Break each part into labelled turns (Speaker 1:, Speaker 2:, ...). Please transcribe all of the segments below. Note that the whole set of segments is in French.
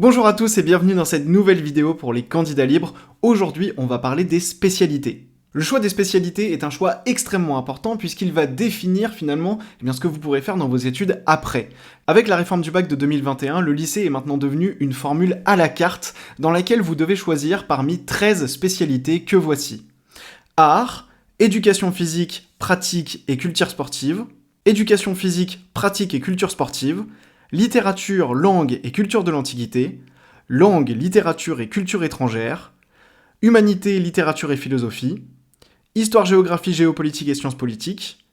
Speaker 1: Bonjour à tous et bienvenue dans cette nouvelle vidéo pour les candidats libres. Aujourd'hui, on va parler des spécialités. Le choix des spécialités est un choix extrêmement important puisqu'il va définir finalement ce que vous pourrez faire dans vos études après. Avec la réforme du bac de 2021, le lycée est maintenant devenu une formule à la carte dans laquelle vous devez choisir parmi 13 spécialités que voici. Art, éducation physique, pratique et culture sportive, éducation physique, pratique et culture sportive, littérature, langue et culture de l'Antiquité, langue, littérature et culture étrangère, humanité, littérature et philosophie, histoire, géographie, géopolitique et sciences politiques,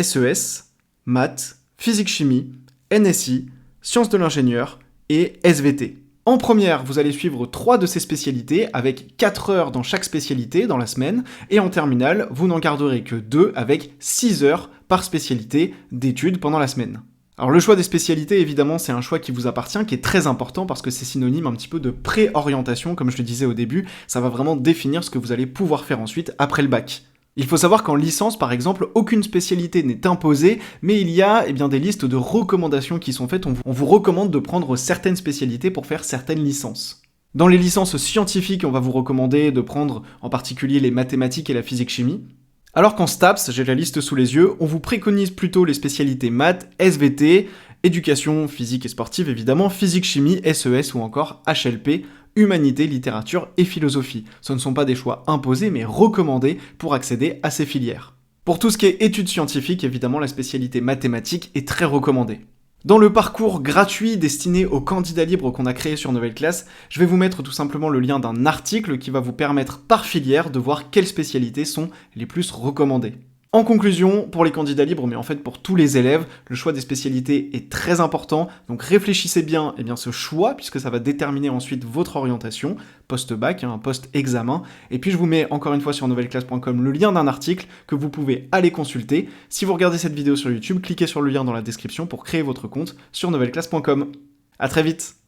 Speaker 1: SES, maths, physique-chimie, NSI, sciences de l'ingénieur et SVT. En première, vous allez suivre 3 de ces spécialités avec 4 heures dans chaque spécialité dans la semaine, et en terminale, vous n'en garderez que 2 avec 6 heures par spécialité d'études pendant la semaine. Alors le choix des spécialités, évidemment, c'est un choix qui vous appartient, qui est très important parce que c'est synonyme un petit peu de préorientation, comme je le disais au début, ça va vraiment définir ce que vous allez pouvoir faire ensuite après le bac. Il faut savoir qu'en licence, par exemple, aucune spécialité n'est imposée, mais il y a des listes de recommandations qui sont faites, on vous recommande de prendre certaines spécialités pour faire certaines licences. Dans les licences scientifiques, on va vous recommander de prendre en particulier les mathématiques et la physique-chimie. Alors qu'en STAPS, j'ai la liste sous les yeux, on vous préconise plutôt les spécialités maths, SVT, éducation physique et sportive évidemment, physique-chimie, SES ou encore HLP, humanité, littérature et philosophie. Ce ne sont pas des choix imposés mais recommandés pour accéder à ces filières. Pour tout ce qui est études scientifiques, évidemment la spécialité mathématique est très recommandée. Dans le parcours gratuit destiné aux candidats libres qu'on a créé sur Nouvelle Classe, je vais vous mettre tout simplement le lien d'un article qui va vous permettre par filière de voir quelles spécialités sont les plus recommandées. En conclusion, pour les candidats libres, mais en fait pour tous les élèves, le choix des spécialités est très important, donc réfléchissez bien ce choix, puisque ça va déterminer ensuite votre orientation, post-bac, post-examen, et puis je vous mets encore une fois sur nouvelleclasse.com le lien d'un article que vous pouvez aller consulter. Si vous regardez cette vidéo sur YouTube, cliquez sur le lien dans la description pour créer votre compte sur nouvelleclasse.com. À très vite.